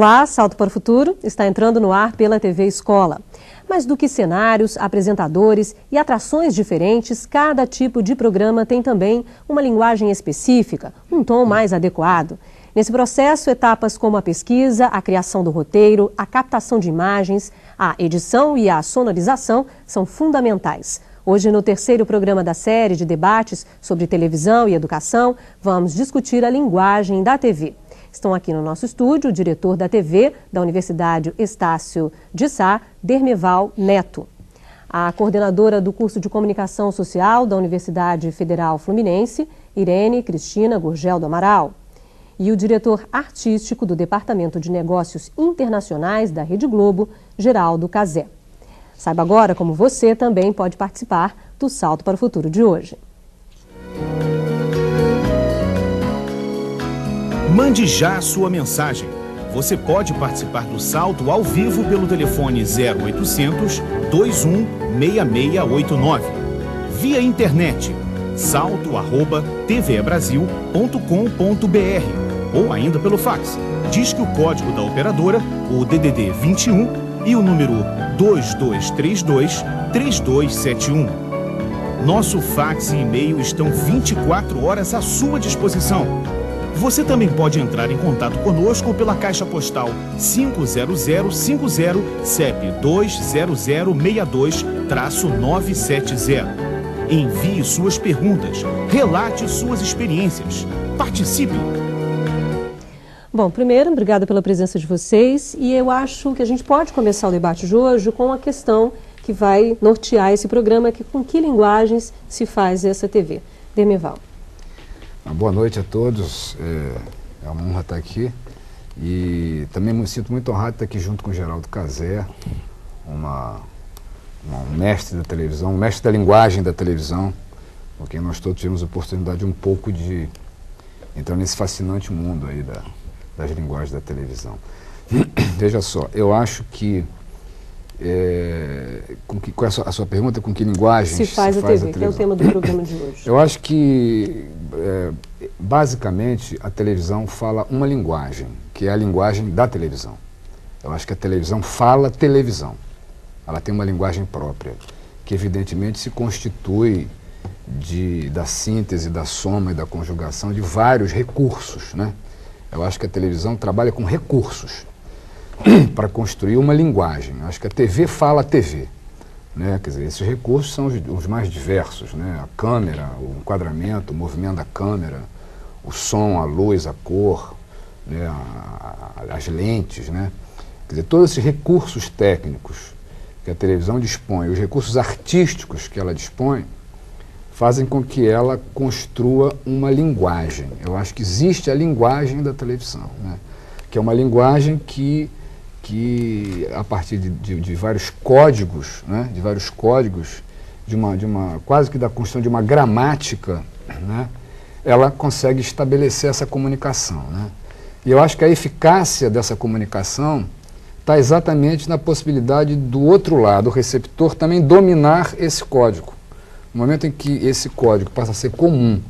Olá, Salto para o Futuro está entrando no ar pela TV Escola. Mas do que cenários, apresentadores e atrações diferentes, cada tipo de programa tem também uma linguagem específica, um tom mais adequado. Nesse processo, etapas como a pesquisa, a criação do roteiro, a captação de imagens, a edição e a sonorização são fundamentais. Hoje, no terceiro programa da série de debates sobre televisão e educação, vamos discutir a linguagem da TV. Estão aqui no nosso estúdio o diretor da TV da Universidade Estácio de Sá, Dermeval Neto. A coordenadora do curso de Comunicação Social da Universidade Federal Fluminense, Irene Cristina Gurgel do Amaral. E o diretor artístico do Departamento de Negócios Internacionais da Rede Globo, Geraldo Cazé. Saiba agora como você também pode participar do Salto para o Futuro de hoje. Mande já a sua mensagem. Você pode participar do Salto ao vivo pelo telefone 0800 21 6689. Via internet, salto@tvebrasil.com.br ou ainda pelo fax. Disque o código da operadora, o DDD 21 e o número 2232-3271. Nosso fax e e-mail estão 24 horas à sua disposição. Você também pode entrar em contato conosco pela Caixa Postal 50050, CEP 20062-970. Envie suas perguntas, relate suas experiências. Participe! Bom, primeiro, obrigada pela presença de vocês e eu acho que a gente pode começar o debate de hoje com a questão que vai nortear esse programa, que com que linguagens se faz essa TV. Dermeval. Boa noite a todos, é uma honra estar aqui e também me sinto muito honrado de estar aqui junto com o Geraldo Cazé, um mestre da televisão, um mestre da linguagem da televisão, com quem nós todos tivemos a oportunidade um pouco de entrar nesse fascinante mundo aí das linguagens da televisão. Veja só, eu acho que, qual é a sua pergunta, com que linguagem se faz a TV, que é o tema do programa de hoje. Eu acho que, basicamente, a televisão fala uma linguagem, que é a linguagem da televisão. Eu acho que a televisão fala televisão. Ela tem uma linguagem própria, que evidentemente se constitui da síntese, da soma e da conjugação de vários recursos, né? Eu acho que a televisão trabalha com recursos para construir uma linguagem. Eu acho que a TV fala a TV, né? Quer dizer, esses recursos são os mais diversos, né? A câmera, o enquadramento, o movimento da câmera, o som, a luz, a cor, né? As lentes, né? Quer dizer, todos esses recursos técnicos que a televisão dispõe, os recursos artísticos que ela dispõe, fazem com que ela construa uma linguagem. Eu acho que existe a linguagem da televisão, né? Que é uma linguagem que a partir de vários códigos, né? De vários códigos, quase que da construção de uma gramática, né? Ela consegue estabelecer essa comunicação, né? E eu acho que a eficácia dessa comunicação está exatamente na possibilidade do outro lado, o receptor, também dominar esse código. No momento em que esse código passa a ser comum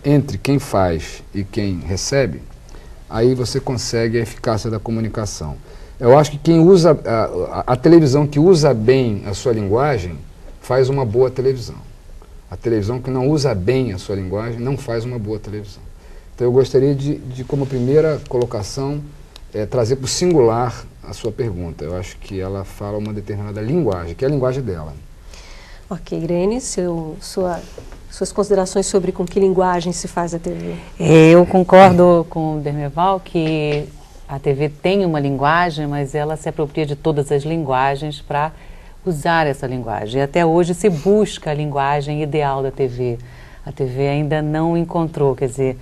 entre quem faz e quem recebe, aí você consegue a eficácia da comunicação. Eu acho que quem usa, a televisão que usa bem a sua linguagem, faz uma boa televisão. A televisão que não usa bem a sua linguagem, não faz uma boa televisão. Então eu gostaria de como primeira colocação, trazer para o singular a sua pergunta. Eu acho que ela fala uma determinada linguagem, que é a linguagem dela. Ok, Irene, suas considerações sobre com que linguagem se faz a TV? Eu concordo com o Dermeval que a TV tem uma linguagem, mas ela se apropria de todas as linguagens para usar essa linguagem. E até hoje se busca a linguagem ideal da TV. A TV ainda não encontrou, quer dizer,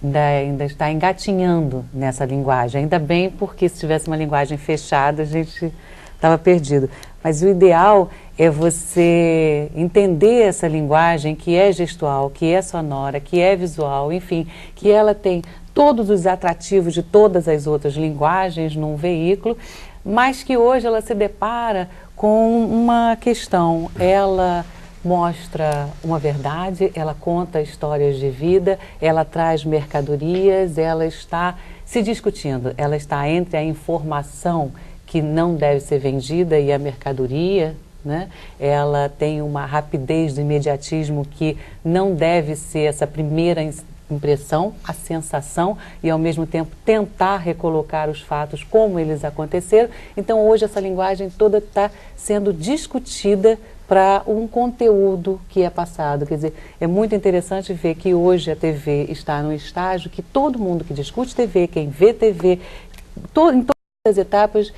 ainda está engatinhando nessa linguagem. Ainda bem, porque se tivesse uma linguagem fechada, a gente estava perdido. Mas o ideal é você entender essa linguagem que é gestual, que é sonora, que é visual, enfim, que ela tem todos os atrativos de todas as outras linguagens num veículo, mas que hoje ela se depara com uma questão. Ela mostra uma verdade, ela conta histórias de vida, ela traz mercadorias, ela está se discutindo, ela está entre a informação que não deve ser vendida e a mercadoria, né? Ela tem uma rapidez do imediatismo que não deve ser essa primeira impressão, a sensação, e ao mesmo tempo tentar recolocar os fatos como eles aconteceram. Então hoje essa linguagem toda está sendo discutida para um conteúdo que é passado. Quer dizer, é muito interessante ver que hoje a TV está num estágio que todo mundo que discute TV, quem vê TV, em todas as etapas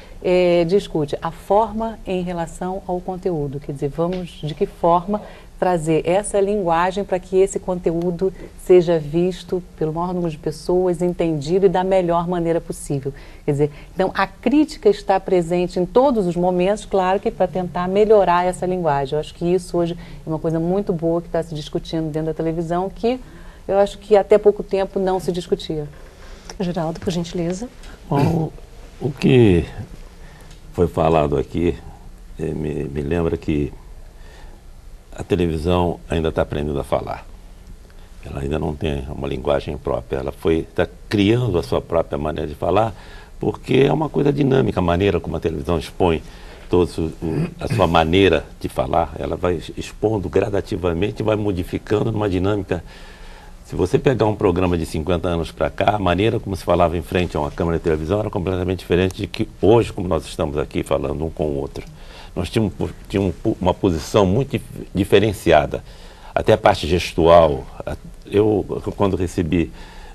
discute a forma em relação ao conteúdo. Quer dizer, vamos de que forma trazer essa linguagem para que esse conteúdo seja visto pelo maior número de pessoas, entendido e da melhor maneira possível. Quer dizer, então a crítica está presente em todos os momentos, claro que para tentar melhorar essa linguagem. Eu acho que isso hoje é uma coisa muito boa que está se discutindo dentro da televisão, que eu acho que até pouco tempo não se discutia. Geraldo, por gentileza. Bom, o que foi falado aqui me lembra que a televisão ainda está aprendendo a falar. Ela ainda não tem uma linguagem própria. Ela está criando a sua própria maneira de falar, porque é uma coisa dinâmica, a maneira como a televisão expõe a sua maneira de falar. Ela vai expondo gradativamente, vai modificando numa dinâmica. Se você pegar um programa de 50 anos para cá, a maneira como se falava em frente a uma câmera de televisão era completamente diferente de que hoje, como nós estamos aqui falando um com o outro. Nós tínhamos uma posição muito diferenciada, até a parte gestual. Eu, quando recebi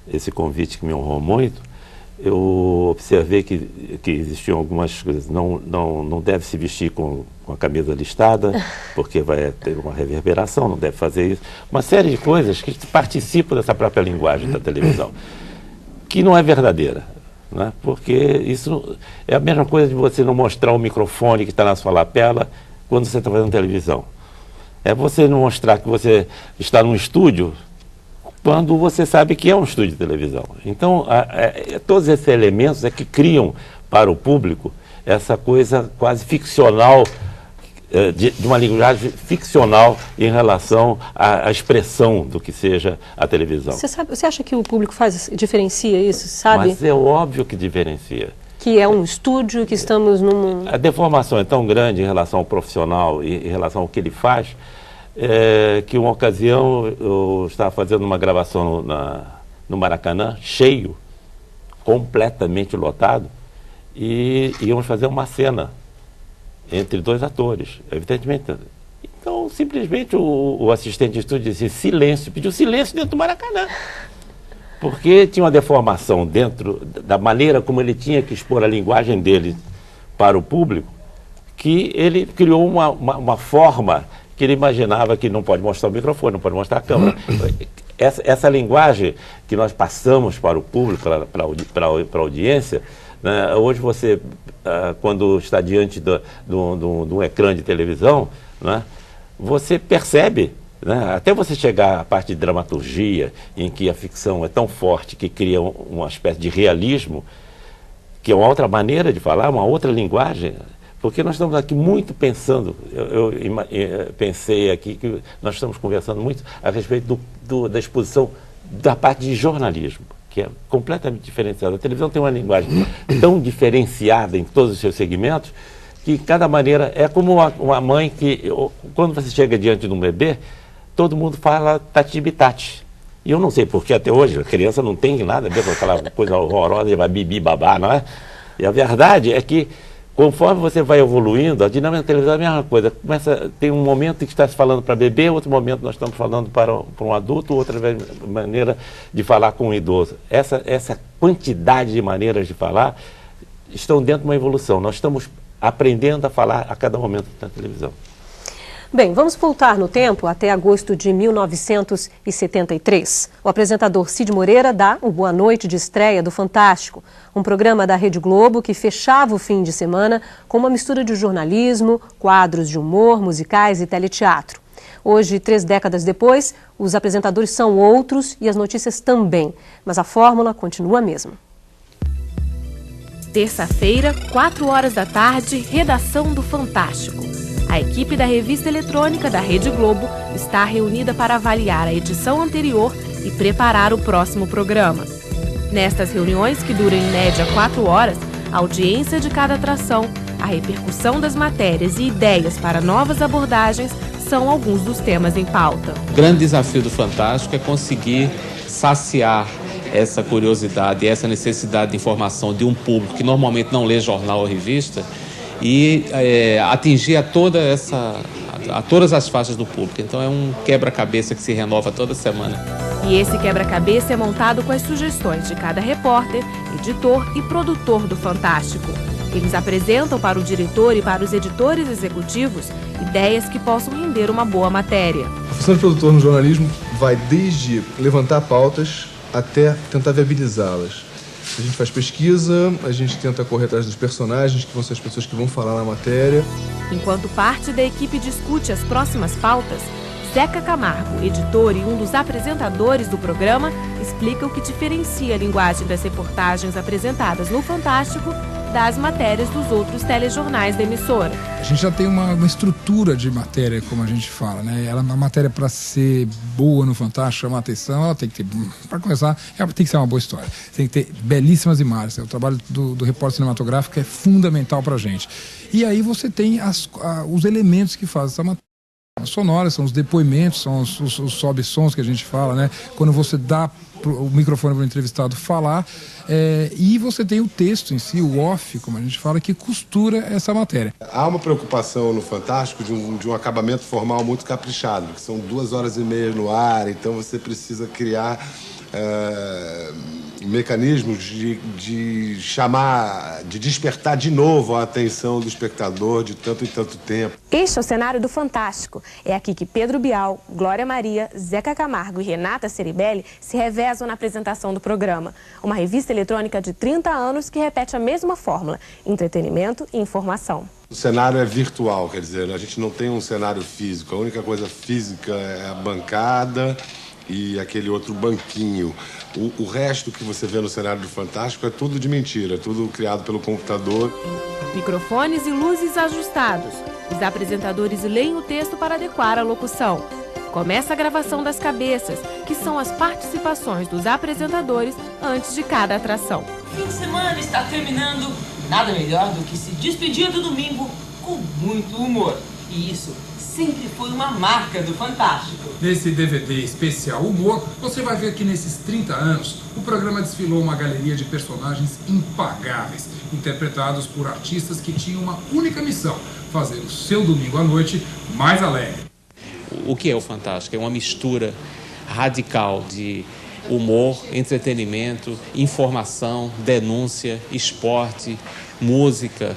esse convite que me honrou muito, eu observei que existiam algumas coisas. Não deve se vestir com a camisa listada, porque vai ter uma reverberação, não deve fazer isso. Uma série de coisas que participam dessa própria linguagem da televisão, que não é verdadeira. Né? Porque isso é a mesma coisa de você não mostrar o microfone que está na sua lapela quando você está fazendo televisão. É você não mostrar que você está num estúdio quando você sabe que é um estúdio de televisão. Então, todos esses elementos é que criam para o público essa coisa quase ficcional, de uma linguagem ficcional em relação à expressão do que seja a televisão. Você acha que o público diferencia isso, sabe? Mas é óbvio que diferencia. Que é um estúdio, que estamos num... A deformação é tão grande em relação ao profissional e em relação ao que ele faz, que uma ocasião eu estava fazendo uma gravação no Maracanã, cheio, completamente lotado, e íamos fazer uma cena entre dois atores, evidentemente. Então, simplesmente, o assistente de estúdio disse silêncio, pediu silêncio dentro do Maracanã. Porque tinha uma deformação dentro da maneira como ele tinha que expor a linguagem dele para o público, que ele criou uma forma que ele imaginava que não pode mostrar o microfone, não pode mostrar a câmera. Essa linguagem que nós passamos para o público, para a audiência, né? Hoje você, quando está diante de um ecrã de televisão, né? Você percebe, né? Até você chegar à parte de dramaturgia, em que a ficção é tão forte que cria uma espécie de realismo, que é uma outra maneira de falar, uma outra linguagem, porque nós estamos aqui muito pensando, eu pensei aqui que nós estamos conversando muito a respeito da exposição da parte de jornalismo, que é completamente diferenciada. A televisão tem uma linguagem tão diferenciada em todos os seus segmentos, que cada maneira é como uma mãe que, quando você chega diante de um bebê, todo mundo fala tati-bitati. E eu não sei porque até hoje a criança não tem nada a ver com aquela coisa horrorosa, e vai bibi, babá, não é? E a verdade é que, conforme você vai evoluindo, a dinâmica da televisão é a mesma coisa. Tem um momento que está se falando para bebê, outro momento nós estamos falando para um adulto, outra maneira de falar com um idoso. Essa quantidade de maneiras de falar estão dentro de uma evolução. Nós estamos aprendendo a falar a cada momento na televisão. Bem, vamos voltar no tempo até agosto de 1973. O apresentador Cid Moreira dá o Boa Noite de estreia do Fantástico, um programa da Rede Globo que fechava o fim de semana com uma mistura de jornalismo, quadros de humor, musicais e teleteatro. Hoje, 3 décadas depois, os apresentadores são outros e as notícias também, mas a fórmula continua a mesma. Terça-feira, 4 horas da tarde, redação do Fantástico. A equipe da revista eletrônica da Rede Globo está reunida para avaliar a edição anterior e preparar o próximo programa. Nestas reuniões, que duram em média 4 horas, a audiência de cada atração, a repercussão das matérias e ideias para novas abordagens são alguns dos temas em pauta. O grande desafio do Fantástico é conseguir saciar essa curiosidade e essa necessidade de informação de um público que normalmente não lê jornal ou revista e atingir a todas as faixas do público. Então é um quebra-cabeça que se renova toda semana. E esse quebra-cabeça é montado com as sugestões de cada repórter, editor e produtor do Fantástico. Eles apresentam para o diretor e para os editores executivos ideias que possam render uma boa matéria. A função de produtor no jornalismo vai desde levantar pautas até tentar viabilizá-las. A gente faz pesquisa, a gente tenta correr atrás dos personagens, que vão ser as pessoas que vão falar na matéria. Enquanto parte da equipe discute as próximas pautas, Zeca Camargo, editor e um dos apresentadores do programa, explica o que diferencia a linguagem das reportagens apresentadas no Fantástico das matérias dos outros telejornais da emissora. A gente já tem uma estrutura de matéria, como a gente fala, né? Ela é uma matéria para ser boa no Fantástico, chamar atenção, ela tem que ter, para começar, ela tem que ser uma boa história. Tem que ter belíssimas imagens. O trabalho do repórter cinematográfico é fundamental para a gente. E aí você tem os elementos que fazem essa matéria. As sonoras, são os depoimentos, são os sobe-sons que a gente fala, né? Quando você dá o microfone para o entrevistado falar, e você tem o texto em si, o off, como a gente fala, que costura essa matéria. Há uma preocupação no Fantástico de um acabamento formal muito caprichado, que são 2 horas e meia no ar, então você precisa criar mecanismos de chamar, de despertar de novo a atenção do espectador de tanto em tanto tempo. Este é o cenário do Fantástico. É aqui que Pedro Bial, Glória Maria, Zeca Camargo e Renata Ceribelli se revezam na apresentação do programa. Uma revista eletrônica de 30 anos que repete a mesma fórmula: entretenimento e informação. O cenário é virtual, quer dizer, a gente não tem um cenário físico. A única coisa física é a bancada e aquele outro banquinho. O resto que você vê no cenário do Fantástico é tudo de mentira, tudo criado pelo computador. Microfones e luzes ajustados. Os apresentadores leem o texto para adequar a locução. Começa a gravação das cabeças, que são as participações dos apresentadores antes de cada atração. O fim de semana está terminando. Nada melhor do que se despedir do domingo com muito humor. E isso sempre foi uma marca do Fantástico. Nesse DVD especial Humor, você vai ver que nesses 30 anos, o programa desfilou uma galeria de personagens impagáveis, interpretados por artistas que tinham uma única missão: fazer o seu domingo à noite mais alegre. O que é o Fantástico? É uma mistura radical de humor, entretenimento, informação, denúncia, esporte, música.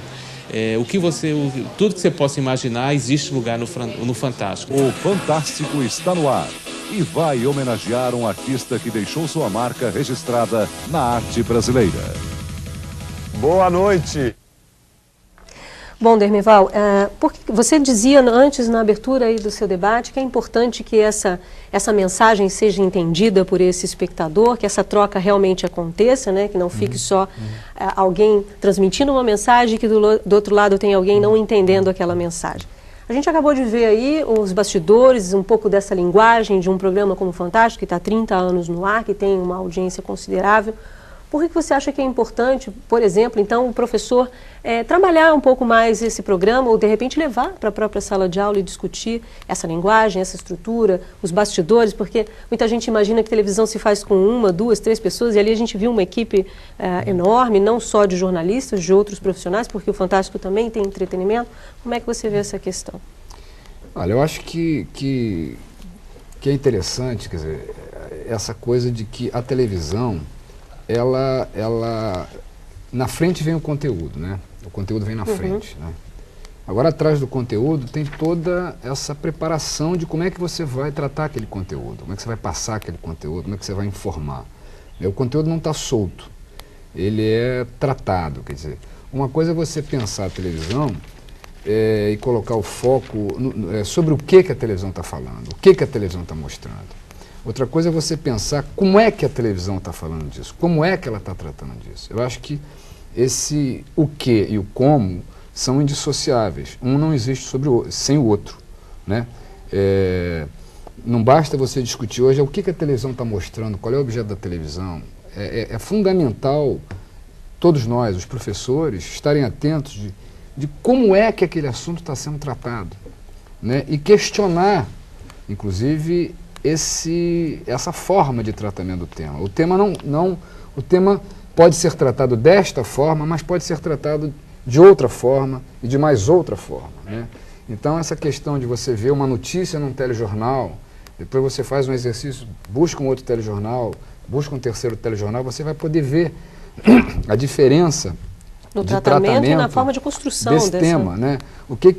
Tudo que você possa imaginar, existe lugar no Fantástico. O Fantástico está no ar e vai homenagear um artista que deixou sua marca registrada na arte brasileira. Boa noite! Bom, Dermeval, porque você dizia antes, na abertura aí do seu debate, que é importante que essa mensagem seja entendida por esse espectador, que essa troca realmente aconteça, né? Que não fique só alguém transmitindo uma mensagem, que do outro lado tem alguém não entendendo aquela mensagem. A gente acabou de ver aí os bastidores, um pouco dessa linguagem de um programa como o Fantástico, que está há 30 anos no ar, que tem uma audiência considerável. Por que você acha que é importante, por exemplo, então, o professor trabalhar um pouco mais esse programa ou, de repente, levar para a própria sala de aula e discutir essa linguagem, essa estrutura, os bastidores? Porque muita gente imagina que televisão se faz com 1, 2, 3 pessoas, e ali a gente viu uma equipe enorme, não só de jornalistas, de outros profissionais, porque o Fantástico também tem entretenimento. Como é que você vê essa questão? Olha, eu acho que é interessante, quer dizer, essa coisa de que a televisão, ela na frente vem o conteúdo, né? O conteúdo vem na frente, né? Agora, atrás do conteúdo tem toda essa preparação de como é que você vai tratar aquele conteúdo, como é que você vai passar aquele conteúdo, como é que você vai informar. O conteúdo não está solto, ele é tratado, quer dizer, uma coisa é você pensar a televisão e colocar o foco sobre o que a televisão está falando, o que a televisão está mostrando. Outra coisa é você pensar como é que a televisão está falando disso, como é que ela está tratando disso. Eu acho que o que e o como são indissociáveis. Um não existe sem o outro, né? Não basta você discutir hoje o que a televisão está mostrando, qual é o objeto da televisão. É fundamental todos nós, os professores, estarem atentos de como é que aquele assunto está sendo tratado, né? E questionar, inclusive, essa forma de tratamento do tema. O tema pode ser tratado desta forma, mas pode ser tratado de outra forma e de mais outra forma, né? Então, essa questão de você ver uma notícia num telejornal, depois você faz um exercício, busca um outro telejornal, busca um terceiro telejornal, você vai poder ver a diferença no tratamento e na forma de construção desse tema, né? O que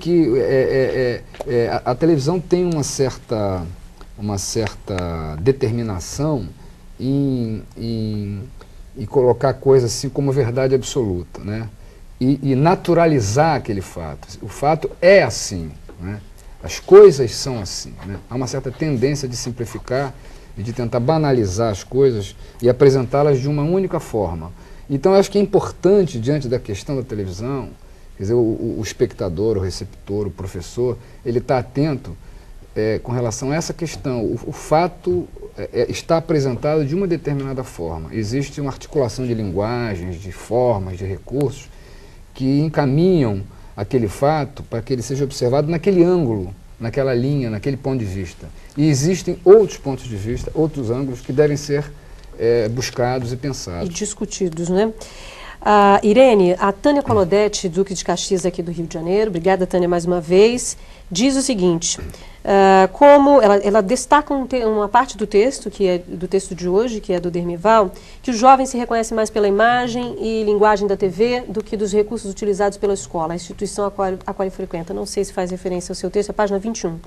a televisão tem uma certa determinação em colocar coisas assim como verdade absoluta, né? E naturalizar aquele fato. O fato é assim, né? As coisas são assim, né? Há uma certa tendência de simplificar e de tentar banalizar as coisas e apresentá-las de uma única forma. Então, eu acho que é importante, diante da questão da televisão, quer dizer, o espectador, o receptor, o professor, ele está atento com relação a essa questão. O fato está apresentado de uma determinada forma. Existe uma articulação de linguagens, de formas, de recursos que encaminham aquele fato para que ele seja observado naquele ângulo, naquela linha, naquele ponto de vista. E existem outros pontos de vista, outros ângulos que devem ser buscados e pensados. E discutidos, né? Irene, a Tânia Colodetti, Duque de Caxias aqui do Rio de Janeiro, obrigada, Tânia, mais uma vez, diz o seguinte, como ela destaca uma parte do texto, que é do texto de hoje, que é do Dermival, que o jovem se reconhece mais pela imagem e linguagem da TV do que dos recursos utilizados pela escola, a instituição a qual ele frequenta. Não sei se faz referência ao seu texto, é a página 21.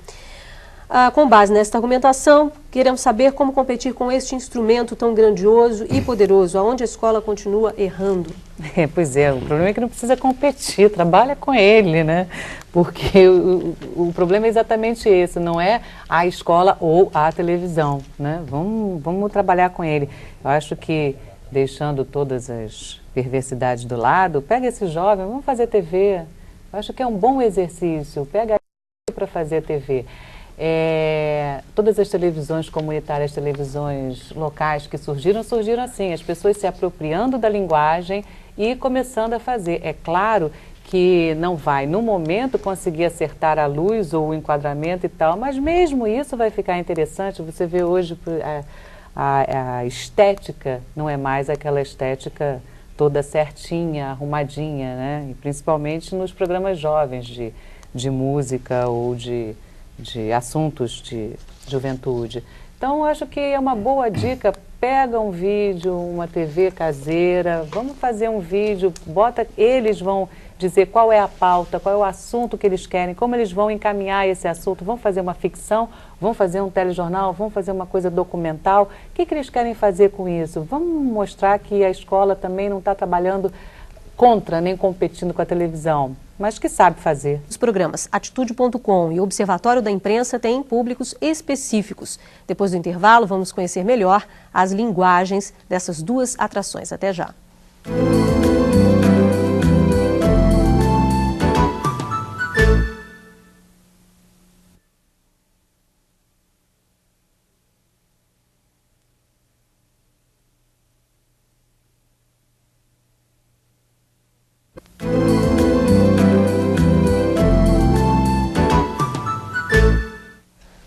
Com base nesta argumentação, queremos saber como competir com este instrumento tão grandioso e poderoso, aonde a escola continua errando. Pois é, o problema é que não precisa competir, trabalha com ele, né? Porque o problema é exatamente esse, não é a escola ou a televisão, né? Vamos trabalhar com ele. Eu acho que, deixando todas as perversidades do lado, pega esse jovem, vamos fazer TV. Eu acho que é um bom exercício, pega ele para fazer TV. Todas as televisões comunitárias, televisões locais que surgiram assim, as pessoas se apropriando da linguagem e começando a fazer. É claro que não vai, no momento, conseguir acertar a luz ou o enquadramento e tal, mas mesmo isso vai ficar interessante. Você vê hoje a estética, não é mais aquela estética toda certinha, arrumadinha, né? E principalmente nos programas jovens de música ou de assuntos de juventude. Então, eu acho que é uma boa dica, pega um vídeo, uma TV caseira, vamos fazer um vídeo, eles vão dizer qual é a pauta, qual é o assunto que eles querem, como eles vão encaminhar esse assunto, vão fazer uma ficção, vão fazer um telejornal, vão fazer uma coisa documental, o que eles querem fazer com isso? Vamos mostrar que a escola também não está trabalhando contra, nem competindo com a televisão, mas que sabe fazer. Os programas Atitude.com e Observatório da Imprensa têm públicos específicos. Depois do intervalo, vamos conhecer melhor as linguagens dessas duas atrações. Até já.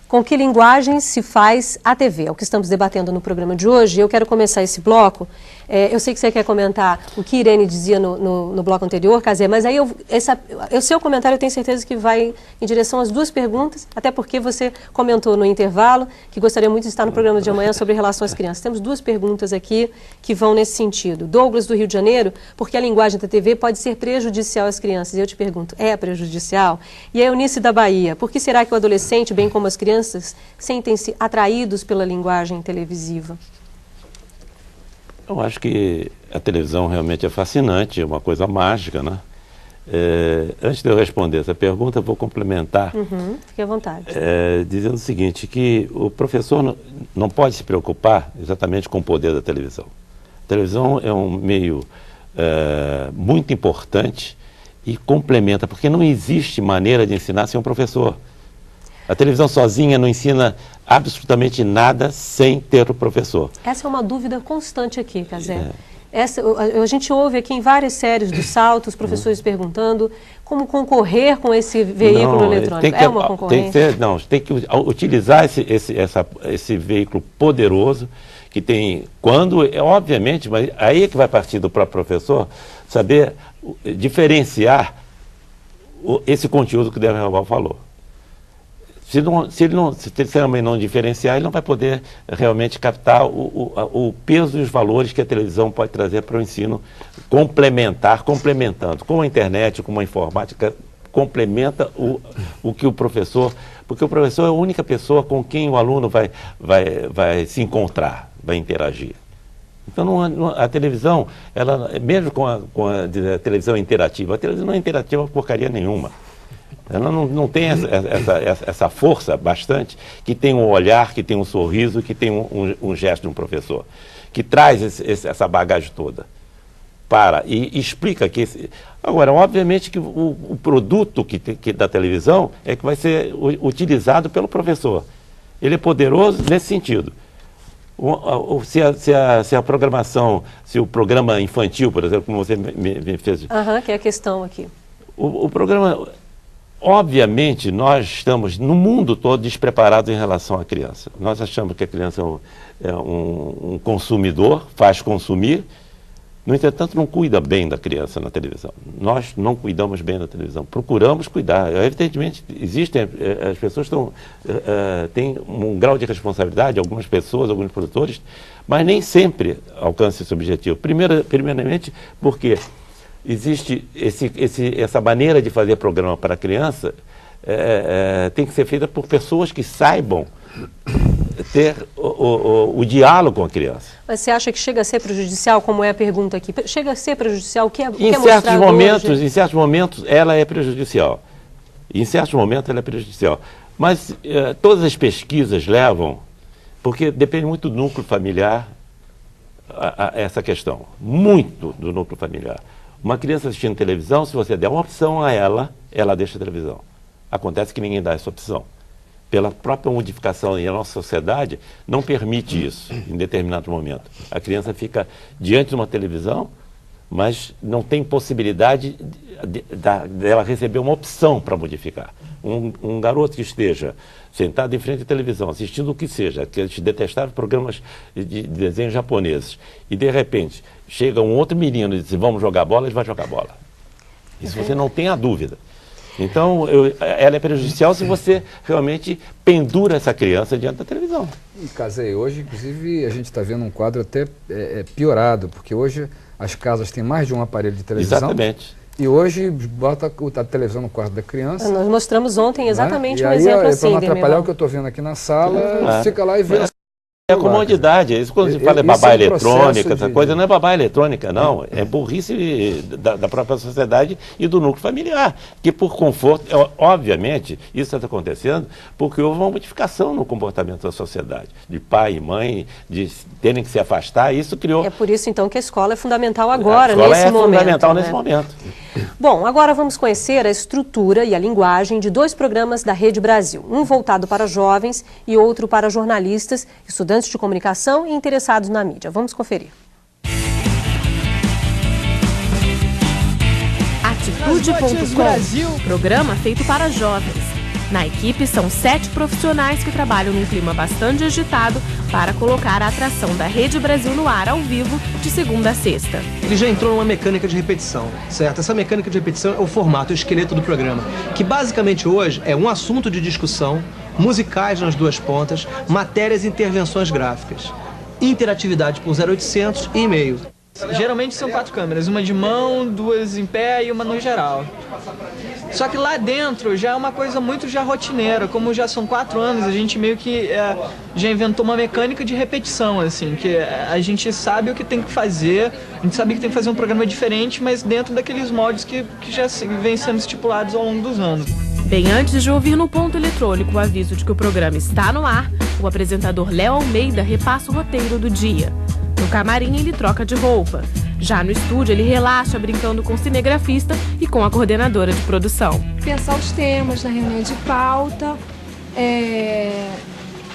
Com que linguagem se faz a TV? É o que estamos debatendo no programa de hoje. Eu quero começar esse bloco. Eu sei que você quer comentar o que Irene dizia no bloco anterior, Cazé, mas aí o seu comentário eu tenho certeza que vai em direção às duas perguntas, até porque você comentou no intervalo que gostaria muito de estar no programa de amanhã sobre relação às crianças. Temos duas perguntas aqui que vão nesse sentido. Douglas, do Rio de Janeiro, porque a linguagem da TV pode ser prejudicial às crianças. E eu te pergunto, é prejudicial? E a Eunice da Bahia, por que será que o adolescente, bem como as crianças, sentem-se atraídos pela linguagem televisiva? Eu acho que a televisão realmente é fascinante, é uma coisa mágica, né? Antes de eu responder essa pergunta, eu vou complementar. Fique à vontade. Dizendo o seguinte, que o professor não pode se preocupar exatamente com o poder da televisão. A televisão é um meio muito importante e complementa, porque não existe maneira de ensinar sem um professor. A televisão sozinha não ensina absolutamente nada sem ter o professor. Essa é uma dúvida constante aqui, Cazé. A gente ouve aqui em várias séries do Salto, os professores perguntando como concorrer com esse veículo eletrônico. É uma concorrência? Tem que utilizar esse veículo poderoso que tem, obviamente, mas aí é que vai partir do próprio professor, saber diferenciar esse conteúdo que o Dermerval falou. Se ele também não diferenciar, ele não vai poder realmente captar o peso e os valores que a televisão pode trazer para o ensino complementando. Com a internet, com a informática, complementa o que o professor... Porque o professor é a única pessoa com quem o aluno vai se encontrar, vai interagir. Então, a televisão, mesmo com a televisão interativa, a televisão não é interativa porcaria nenhuma. Ela não tem essa força bastante que tem um olhar, que tem um sorriso, que tem um gesto de um professor, que traz essa bagagem toda e explica que... Agora, obviamente que o produto da televisão é que vai ser utilizado pelo professor. Ele é poderoso nesse sentido. Se a programação, se o programa infantil, por exemplo, como você me fez... que é a questão aqui. O programa... Obviamente, nós estamos, no mundo todo, despreparados em relação à criança. Nós achamos que a criança é um consumidor, faz consumir. No entretanto, não cuida bem da criança na televisão. Nós não cuidamos bem da televisão. Procuramos cuidar. Evidentemente, as pessoas têm um grau de responsabilidade, algumas pessoas, alguns produtores, mas nem sempre alcançam esse objetivo. Primeiramente, porque... existe essa maneira de fazer programa para a criança, tem que ser feita por pessoas que saibam ter o diálogo com a criança. Mas você acha que chega a ser prejudicial, como é a pergunta aqui? Chega a ser prejudicial? Em certos momentos ela é prejudicial. Em certos momentos ela é prejudicial. Mas todas as pesquisas levam, porque depende muito do núcleo familiar, a essa questão. Muito do núcleo familiar. Uma criança assistindo televisão, se você der uma opção a ela deixa a televisão. Acontece que ninguém dá essa opção. Pela própria modificação e a nossa sociedade não permite isso em determinado momento. A criança fica diante de uma televisão, mas não tem possibilidade dela receber uma opção para modificar. Um garoto que esteja sentado em frente à televisão, assistindo o que seja, que eles detestavam programas de desenhos japoneses, e de repente chega um outro menino e diz, vamos jogar bola, ele vai jogar bola. Isso você não tem a dúvida. Então, ela é prejudicial se você realmente pendura essa criança diante da televisão. E, Cazé, hoje, inclusive, a gente está vendo um quadro até piorado, porque hoje as casas têm mais de um aparelho de televisão. Exatamente. E hoje bota a televisão no quarto da criança. Nós mostramos ontem exatamente um aí, exemplo assim. Para não atrapalhar o que eu estou vendo aqui na sala, fica lá e vê. É a comodidade. Isso quando se fala é babá eletrônica, essa coisa não é babá eletrônica, não. É burrice da própria sociedade e do núcleo familiar. Que por conforto, obviamente, isso está acontecendo porque houve uma modificação no comportamento da sociedade. De pai e mãe, de terem que se afastar, isso criou... É por isso, então, que a escola é fundamental agora, nesse momento. A escola é fundamental nesse momento. Bom, agora vamos conhecer a estrutura e a linguagem de dois programas da Rede Brasil. Um voltado para jovens e outro para jornalistas, estudantes de comunicação e interessados na mídia. Vamos conferir. Atitude.com, programa feito para jovens. Na equipe são 7 profissionais que trabalham num clima bastante agitado para colocar a atração da Rede Brasil no ar ao vivo de segunda a sexta. Ele já entrou numa mecânica de repetição, certo? Essa mecânica de repetição é o formato, o esqueleto do programa, que basicamente hoje é um assunto de discussão, musicais nas duas pontas, matérias e intervenções gráficas, interatividade por 0800 e e-mail. Geralmente são 4 câmeras, uma de mão, 2 em pé e uma no geral. Só que lá dentro já é uma coisa muito já rotineira, como já são 4 anos, a gente meio que já inventou uma mecânica de repetição, assim, que a gente sabe o que tem que fazer, a gente sabe que tem que fazer um programa diferente, mas dentro daqueles moldes que já vem sendo estipulados ao longo dos anos. Bem antes de ouvir no ponto eletrônico o aviso de que o programa está no ar, o apresentador Léo Almeida repassa o roteiro do dia. No camarim ele troca de roupa. Já no estúdio, ele relaxa brincando com o cinegrafista e com a coordenadora de produção. Pensar os temas na reunião de pauta,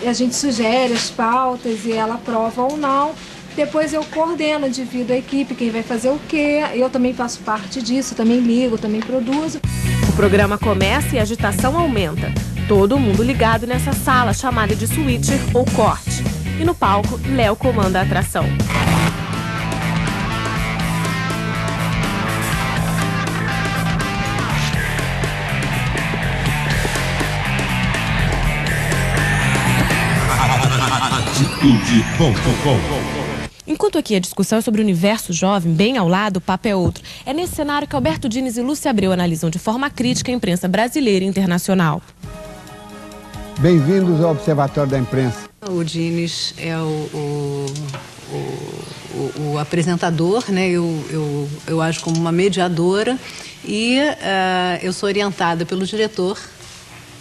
a gente sugere as pautas e ela aprova ou não. Depois eu coordeno, divido a equipe, quem vai fazer o quê. Eu também faço parte disso, também ligo, também produzo. O programa começa e a agitação aumenta. Todo mundo ligado nessa sala chamada de switcher ou corte. E no palco, Léo comanda a atração. Enquanto aqui a discussão é sobre o universo jovem, bem ao lado, o papo é outro. É nesse cenário que Alberto Diniz e Lúcia Abreu analisam de forma crítica a imprensa brasileira e internacional. Bem-vindos ao Observatório da Imprensa. O Diniz é o apresentador, né? Eu ajo como uma mediadora e eu sou orientada pelo diretor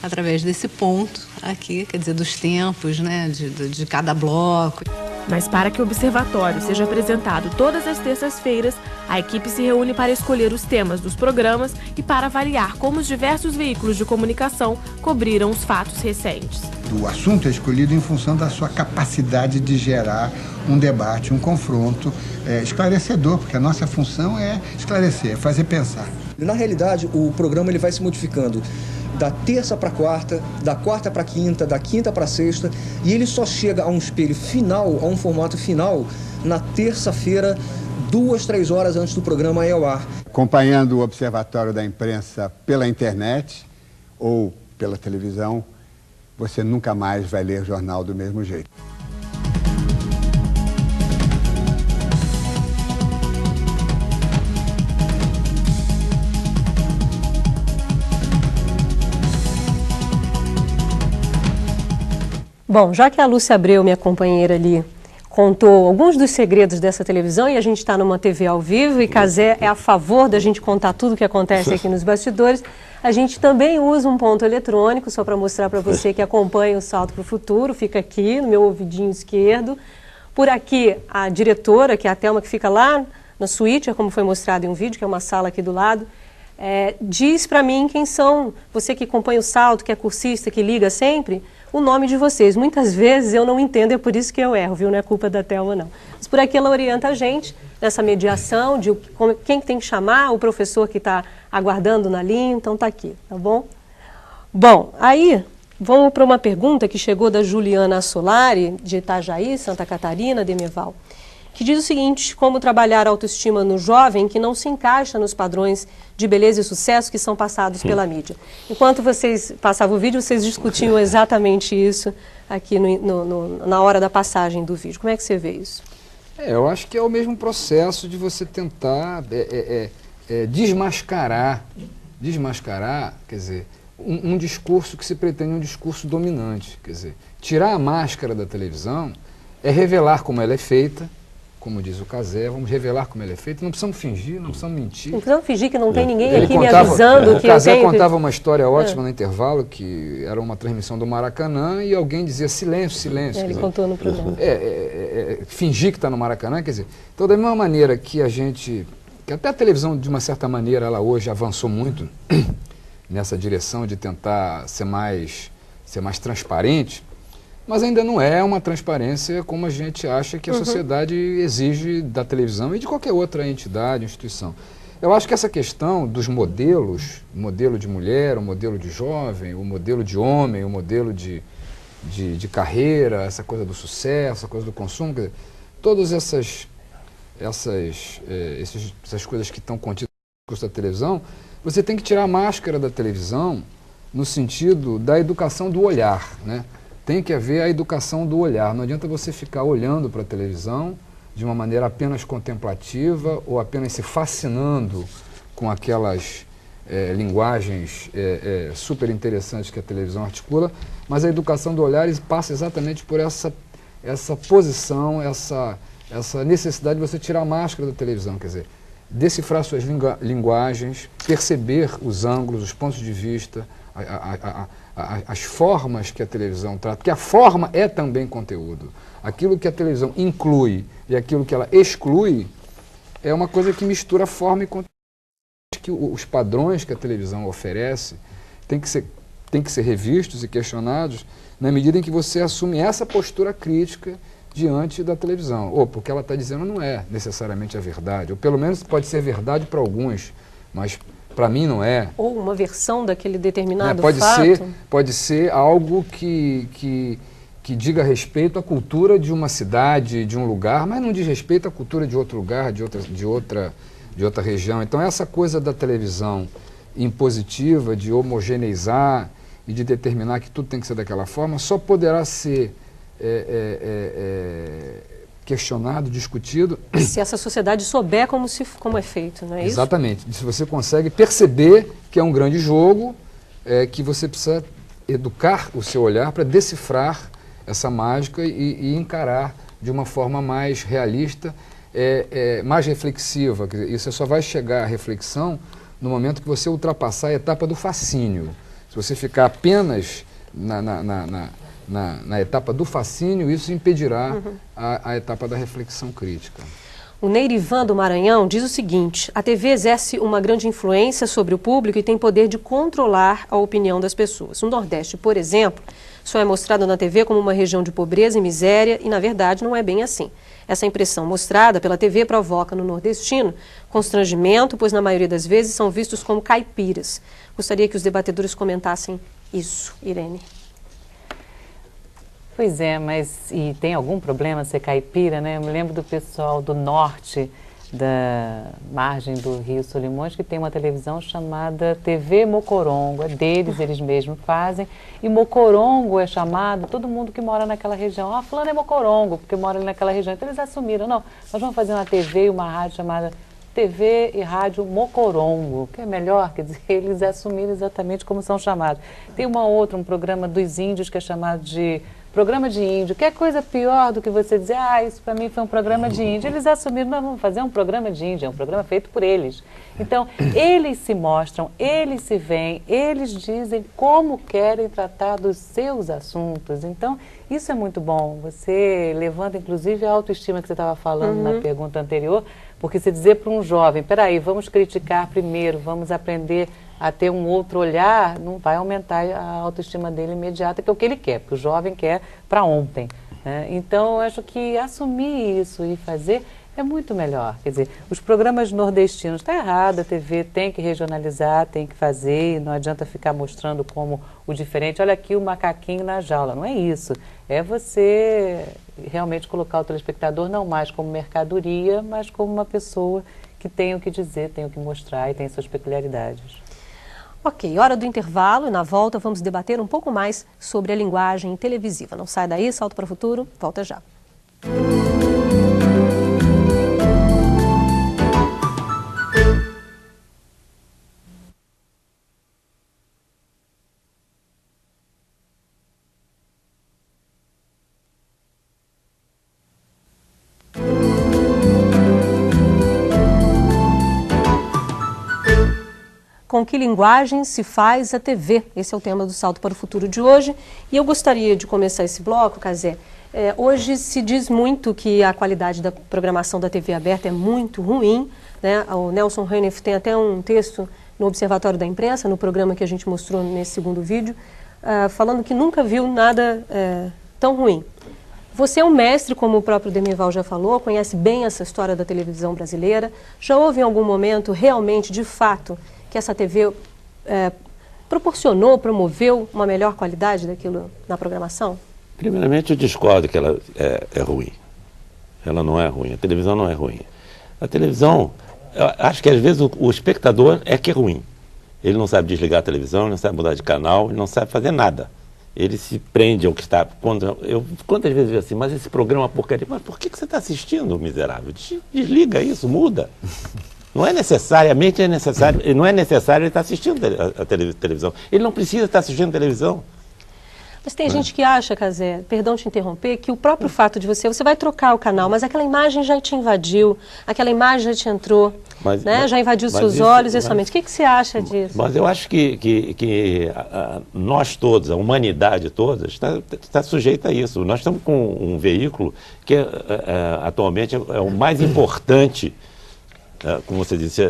através desse ponto aqui, quer dizer, dos tempos, né, de cada bloco. Mas para que o observatório seja apresentado todas as terças-feiras, a equipe se reúne para escolher os temas dos programas e para avaliar como os diversos veículos de comunicação cobriram os fatos recentes. O assunto é escolhido em função da sua capacidade de gerar um debate, um confronto esclarecedor, porque a nossa função é esclarecer, é fazer pensar. Na realidade, o programa ele vai se modificando da terça para quarta, da quarta para quinta, da quinta para sexta, e ele só chega a um espelho final, a um formato final, na terça-feira, 2, 3 horas antes do programa ir ao ar. Acompanhando o Observatório da Imprensa pela internet ou pela televisão, você nunca mais vai ler jornal do mesmo jeito. Bom, já que a Lúcia Abreu, minha companheira ali, contou alguns dos segredos dessa televisão e a gente está numa TV ao vivo e Cazé é a favor da gente contar tudo o que acontece aqui nos bastidores, a gente também usa um ponto eletrônico, só para mostrar para você que acompanha o Salto para o Futuro, fica aqui no meu ouvidinho esquerdo. Por aqui, a diretora, que é a Thelma, que fica lá na suíte, como foi mostrado em um vídeo, que é uma sala aqui do lado, diz para mim quem são, você que acompanha o Salto, que é cursista, que liga sempre, o nome de vocês. Muitas vezes eu não entendo, é por isso que eu erro, viu? Não é culpa da Thelma, não. Mas por aqui ela orienta a gente nessa mediação de quem tem que chamar, o professor que está aguardando na linha, então está aqui, tá bom? Bom, aí vamos para uma pergunta que chegou da Juliana Solari, de Itajaí, Santa Catarina, Demeval, que diz o seguinte: como trabalhar a autoestima no jovem que não se encaixa nos padrões de beleza e sucesso que são passados pela mídia. Enquanto vocês passavam o vídeo, vocês discutiam exatamente isso aqui na hora da passagem do vídeo. Como é que você vê isso? Eu acho que é o mesmo processo de você tentar desmascarar, quer dizer, um discurso que se pretende um discurso dominante. Quer dizer, tirar a máscara da televisão é revelar como ela é feita, como diz o Cazé, vamos revelar como ela é feita, não precisamos fingir, não precisamos mentir. Não precisamos fingir que não tem ninguém aqui me avisando que o Cazé contava uma história ótima no intervalo, que era uma transmissão do Maracanã e alguém dizia silêncio, silêncio. Ele contou no programa. Fingir que está no Maracanã, quer dizer, então da mesma maneira que que até a televisão de uma certa maneira ela hoje avançou muito nessa direção de tentar ser mais transparente, mas ainda não é uma transparência como a gente acha que a sociedade exige da televisão e de qualquer outra entidade, instituição. Eu acho que essa questão dos modelos, o modelo de mulher, o modelo de jovem, o modelo de homem, o modelo de carreira, essa coisa do sucesso, essa coisa do consumo, quer dizer, todas essas coisas que estão contidas no curso da televisão, você tem que tirar a máscara da televisão no sentido da educação do olhar, né? Tem que haver a educação do olhar. Não adianta você ficar olhando para a televisão de uma maneira apenas contemplativa ou apenas se fascinando com aquelas linguagens super interessantes que a televisão articula, mas a educação do olhar passa exatamente por essa posição, essa necessidade de você tirar a máscara da televisão, quer dizer, decifrar suas linguagens, perceber os ângulos, os pontos de vista, as formas que a televisão trata, porque a forma é também conteúdo. Aquilo que a televisão inclui e aquilo que ela exclui é uma coisa que mistura forma e conteúdo. Que os padrões que a televisão oferece têm que ser revistos e questionados na medida em que você assume essa postura crítica diante da televisão. Ou porque ela está dizendo não é necessariamente a verdade, ou pelo menos pode ser verdade para alguns, mas para mim não é. Ou uma versão daquele determinado fato. Pode ser algo que diga respeito à cultura de uma cidade, de um lugar, mas não diz respeito à cultura de outro lugar, de outra região. Então essa coisa da televisão impositiva, de homogeneizar e de determinar que tudo tem que ser daquela forma, só poderá ser questionado, discutido... Se essa sociedade souber como é feito, não é isso? Exatamente. Se você consegue perceber que é um grande jogo, que você precisa educar o seu olhar para decifrar essa mágica e encarar de uma forma mais realista, mais reflexiva. Quer dizer, isso só vai chegar à reflexão no momento que você ultrapassar a etapa do fascínio. Se você ficar apenas na etapa do fascínio, isso impedirá a etapa da reflexão crítica. O Neirivan do Maranhão diz o seguinte: a TV exerce uma grande influência sobre o público e tem poder de controlar a opinião das pessoas. No Nordeste, por exemplo, só é mostrado na TV como uma região de pobreza e miséria e, na verdade, não é bem assim. Essa impressão mostrada pela TV provoca no nordestino constrangimento, pois na maioria das vezes são vistos como caipiras. Gostaria que os debatedores comentassem isso. Irene. Pois é, mas e tem algum problema ser caipira, né? Eu me lembro do pessoal do norte, da margem do Rio Solimões, que tem uma televisão chamada TV Mocorongo, é deles, eles mesmos fazem, e Mocorongo é chamado, todo mundo que mora naquela região, fulano é Mocorongo, porque mora ali naquela região, então eles assumiram, não, nós vamos fazer uma TV e uma rádio chamada TV e Rádio Mocorongo, que é melhor, quer dizer, eles assumiram exatamente como são chamados. Tem um programa dos índios que é chamado de Programa de Índio, que é coisa pior do que você dizer, isso para mim foi um programa de índio. Eles assumiram, nós vamos fazer um programa de índio, é um programa feito por eles. Então, eles se mostram, eles se veem, eles dizem como querem tratar dos seus assuntos. Então, isso é muito bom. Você levanta, inclusive, a autoestima que você estava falando na pergunta anterior, porque se dizer para um jovem, peraí, vamos criticar primeiro, vamos aprender a ter um outro olhar, não vai aumentar a autoestima dele imediata, que é o que ele quer, porque o jovem quer para ontem, né? Então, eu acho que assumir isso e fazer é muito melhor. Quer dizer, os programas nordestinos, está errado, a TV tem que regionalizar, tem que fazer, não adianta ficar mostrando como o diferente, olha aqui o macaquinho na jaula, não é isso. É você realmente colocar o telespectador não mais como mercadoria, mas como uma pessoa que tem o que dizer, tem o que mostrar e tem suas peculiaridades. Ok, hora do intervalo e na volta vamos debater um pouco mais sobre a linguagem televisiva. Não sai daí, Salto para o Futuro, volta já. Com que linguagem se faz a TV? Esse é o tema do Salto para o Futuro de hoje. E eu gostaria de começar esse bloco, Cazé. Hoje se diz muito que a qualidade da programação da TV aberta é muito ruim, né? O Nelson Heinef tem até um texto no Observatório da Imprensa, no programa que a gente mostrou nesse segundo vídeo, falando que nunca viu nada tão ruim. Você é um mestre, como o próprio Dermeval já falou, conhece bem essa história da televisão brasileira. Já houve em algum momento, realmente, de fato, que essa TV proporcionou, promoveu uma melhor qualidade daquilo na programação? Primeiramente, eu discordo que ela é ruim. Ela não é ruim, a televisão não é ruim. A televisão, eu acho que às vezes o espectador é que é ruim. Ele não sabe desligar a televisão, ele não sabe mudar de canal, ele não sabe fazer nada. Ele se prende ao que está... Quantas vezes eu digo assim, mas esse programa é porcaria. Mas por que você está assistindo, miserável? Desliga isso, muda. Não é necessariamente não é necessário ele estar assistindo a televisão. Ele não precisa estar assistindo televisão. Mas tem gente que acha, Cazé, perdão te interromper, que o próprio fato de você vai trocar o canal, mas aquela imagem já te invadiu, aquela imagem já te entrou, né? Já invadiu seus olhos e sua mente. O que você acha disso? Mas eu acho que nós todos, a humanidade toda, está sujeita a isso. Nós estamos com um veículo que atualmente é o mais importante como você disse,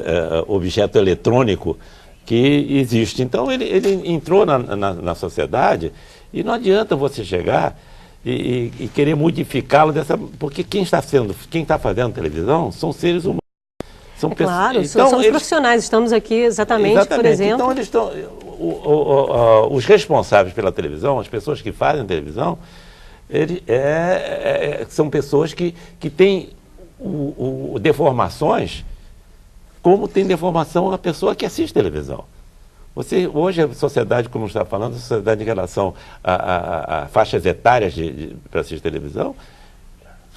objeto eletrônico que existe. Então ele entrou na sociedade e não adianta você chegar e querer modificá-lo porque quem está fazendo televisão são seres humanos. São claro, então, são os profissionais, estamos aqui exatamente, por exemplo. Então eles estão, os responsáveis pela televisão, as pessoas que fazem televisão, são pessoas que têm deformações, como tem deformação a pessoa que assiste televisão. Hoje a sociedade, como está falando, a sociedade em relação a faixas etárias para assistir televisão,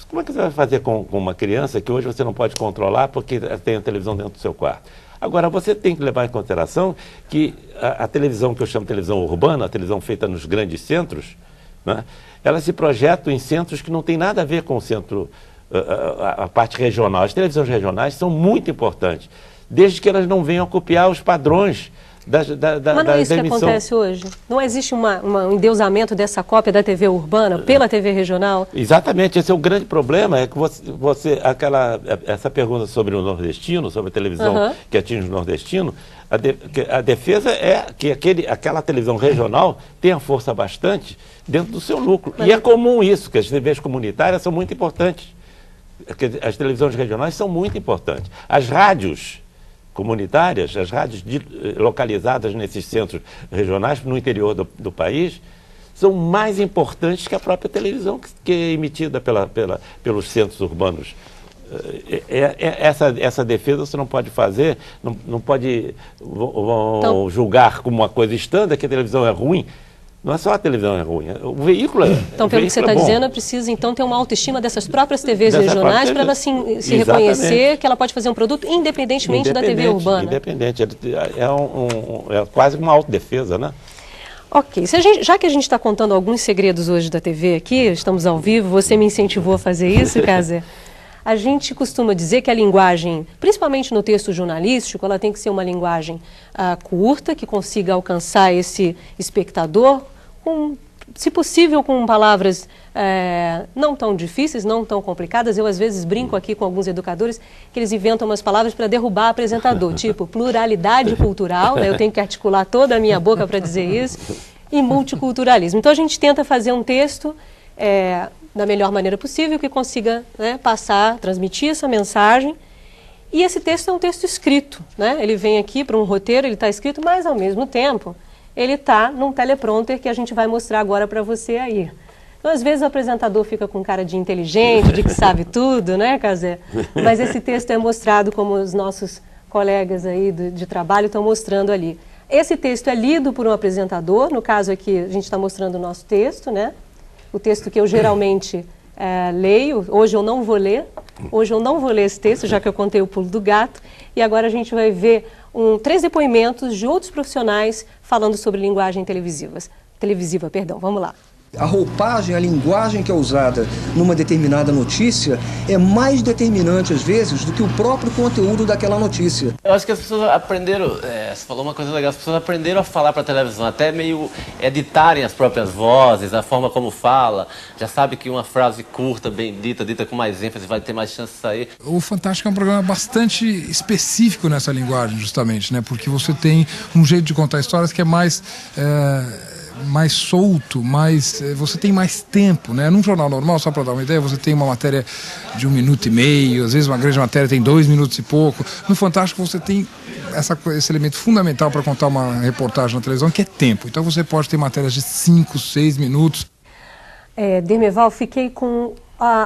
como é que você vai fazer com uma criança que hoje você não pode controlar porque tem a televisão dentro do seu quarto? Agora, você tem que levar em consideração que a televisão que eu chamo de televisão urbana, a televisão feita nos grandes centros, né, ela se projeta em centros que não tem nada a ver com o centro, a parte regional. As televisões regionais são muito importantes, desde que elas não venham a copiar os padrões Mas não é isso que acontece hoje? Não existe um endeusamento dessa cópia da TV urbana pela TV regional? Exatamente, esse é o grande problema, é que essa pergunta sobre o nordestino, sobre a televisão que atinge o nordestino, a defesa é que aquela televisão regional tenha força bastante dentro do seu lucro. E é comum isso, que as TVs comunitárias são muito importantes. As televisões regionais são muito importantes. As rádios comunitárias, as rádios localizadas nesses centros regionais, no interior do país, são mais importantes que a própria televisão que é emitida pelos centros urbanos. Essa defesa você não pode fazer, não pode então, julgar como uma coisa estándar que a televisão é ruim. Não é só a televisão é ruim, o veículo é Então, pelo que você está dizendo, é preciso então ter uma autoestima dessas próprias TVs regionais para ela se reconhecer que ela pode fazer um produto independentemente da TV urbana. Independente, é quase uma autodefesa, né? Ok, já que a gente está contando alguns segredos hoje da TV aqui, estamos ao vivo, você me incentivou a fazer isso, Kazer? A gente costuma dizer que a linguagem, principalmente no texto jornalístico, ela tem que ser uma linguagem curta, que consiga alcançar esse espectador, se possível com palavras não tão difíceis, não tão complicadas. Eu às vezes brinco aqui com alguns educadores que eles inventam umas palavras para derrubar o apresentador, tipo pluralidade cultural, né? Eu tenho que articular toda a minha boca para dizer isso, e multiculturalismo. Então a gente tenta fazer um texto da melhor maneira possível, que consiga transmitir essa mensagem. E esse texto é um texto escrito, né? Ele vem aqui para um roteiro, ele está escrito, mas ao mesmo tempo ele está num teleprompter que a gente vai mostrar agora para você aí. Então, às vezes o apresentador fica com cara de inteligente, de que sabe tudo, né, Kazer? Mas esse texto é mostrado como os nossos colegas aí de trabalho estão mostrando ali. Esse texto é lido por um apresentador, no caso aqui a gente está mostrando o nosso texto, né? O texto que eu geralmente leio. Hoje eu não vou ler esse texto, já que eu contei o pulo do gato. E agora a gente vai ver 3 depoimentos de outros profissionais falando sobre linguagem televisiva. Vamos lá. A roupagem, a linguagem que é usada numa determinada notícia é mais determinante, às vezes, do que o próprio conteúdo daquela notícia. Eu acho que as pessoas aprenderam, você falou uma coisa legal, as pessoas aprenderam a falar para a televisão, até meio editarem as próprias vozes, a forma como fala. Já sabe que uma frase curta, bem dita com mais ênfase, vai ter mais chance de sair. O Fantástico é um programa bastante específico nessa linguagem, justamente, né? Porque você tem um jeito de contar histórias que é mais solto, você tem mais tempo, né? Num jornal normal, só para dar uma ideia, você tem uma matéria de 1 minuto e meio, às vezes uma grande matéria tem 2 minutos e pouco. No Fantástico você tem esse elemento fundamental para contar uma reportagem na televisão, que é tempo. Então você pode ter matérias de 5, 6 minutos. Dermeval, fiquei com